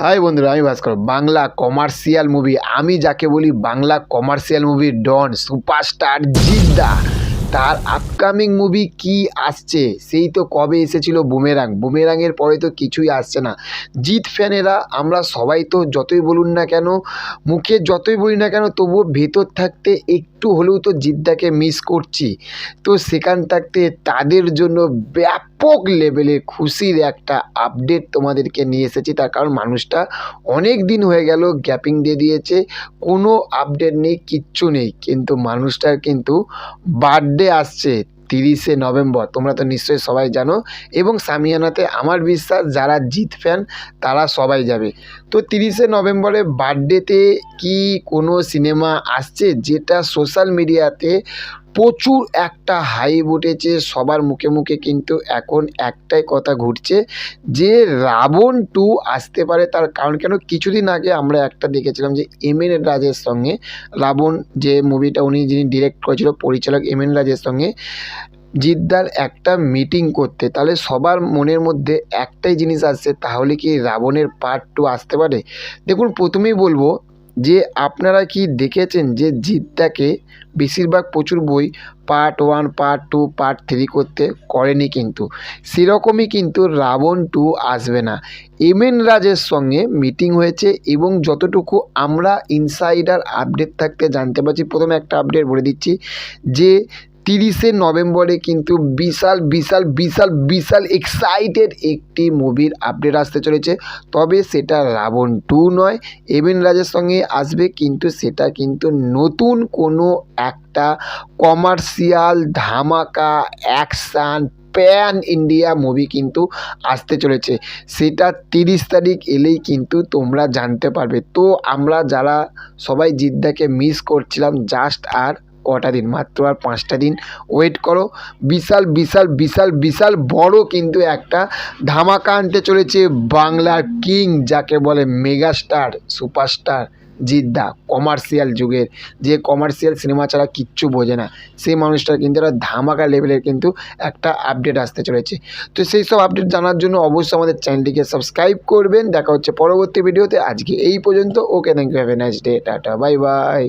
High বন্ধুরা, আমি ভাস্কর। Bangla commercial movie, আমি যাকে বলি বাংলা কমার্শিয়াল মুভি ডন সুপারস্টার জিদ্দা, তার আপকামিং মুভি কি আসছে? সেই তো কবে এসেছিল বুমেরাং, বুমেরাংয়ের পরে তো কিছুই আসছে না। জিৎ ফ্যানেরা আমরা সবাই তো যতই বলুন না কেন, মুখে যতই বলি না কেন, তবুও ভেতর থাকতে একটু হলেও তো জিদ্দাকে মিস করছি। তো সেখান থাকতে তাদের জন্য ব্যাপক লেভেলে খুশির একটা আপডেট তোমাদেরকে নিয়ে এসেছি। তার কারণ মানুষটা অনেক দিন হয়ে গেল গ্যাপিং দিয়ে দিয়েছে, কোনো আপডেট নেই, কিচ্ছু নেই। কিন্তু মানুষটার কিন্তু বার্থডে আসছে 30শে নভেম্বর, তোমরা তো নিশ্চয়ই সবাই জানো। এবং সামিয়ানাতে আমার বিশ্বাস যারা জিৎ ফ্যান তারা সবাই যাবে। তো 30শে নভেম্বরে বার্থডেতে কি কোনো সিনেমা আসছে যেটা সোশ্যাল মিডিয়াতে প্রচুর একটা হাইপ উঠেছে? সবার মুখে মুখে কিন্তু এখন একটাই কথা ঘুরছে যে রাবণ 2 আসতে পারে। তার কারণ কেন, কিছুদিন আগে আমরা একটা দেখেছিলাম যে এমএন রাজের সঙ্গে রাবণ যে মুভিটা উনি যিনি ডিরেক্ট করেছিল, পরিচালক এমএন রাজের সঙ্গে জিদ্দার একটা মিটিং করতে। তাহলে সবার মনের মধ্যে একটাই জিনিস আসছে, তাহলে কি রাবণের পার্ট 2 আসতে পারে? দেখুন, প্রথমেই বলবো যে আপনারা কি দেখেছেন যে জিদ্দাকে বেশিরভাগ প্রচুর বই পার্ট 1, পার্ট 2, পার্ট 3 করতে করেনি, কিন্তু সেরকমই কিন্তু রাবণ 2 আসবে না। এমএন রাজের সঙ্গে মিটিং হয়েছে এবং যতটুকু আমরা ইনসাইডার আপডেট থাকতে জানতে পারছি, প্রথমে একটা আপডেট বলে দিচ্ছি যে 30শে নভেম্বরে কিন্তু বিশাল বিশাল বিশাল বিশাল এক্সাইটেড একটি মুভির আপডেট আসতে চলেছে। তবে সেটা রাবণ 2 নয়, এমএন রাজের সঙ্গে আসবে, কিন্তু সেটা কিন্তু নতুন কোনো একটা কমার্শিয়াল ধামাকা অ্যাকশান প্যান ইন্ডিয়া মুভি কিন্তু আসতে চলেছে। সেটা 30 তারিখ এলেই কিন্তু তোমরা জানতে পারবে। তো আমরা যারা সবাই জিদ্দাকে মিস করছিলাম, জাস্ট আর কটা দিন, মাত্র আর 5টা দিন ওয়েট করো। বিশাল বিশাল বিশাল বিশাল বড় কিন্তু একটা ধামাকা আনতে চলেছে বাংলার কিং, যাকে বলে মেগাস্টার সুপারস্টার জিদ্দা। কমার্শিয়াল যুগের, যে কমার্শিয়াল সিনেমা ছাড়া কিচ্ছু বোঝে না, সেই মানুষটার কিন্তু একটা ধামাকা লেভেলের কিন্তু একটা আপডেট আসতে চলেছে। তো সেই সব আপডেট জানার জন্য অবশ্যই আমাদের চ্যানেলটিকে সাবস্ক্রাইব করবেন। দেখা হচ্ছে পরবর্তী ভিডিওতে। আজকে এই পর্যন্ত। Okay, thank you, have a nice day, tata, bye by.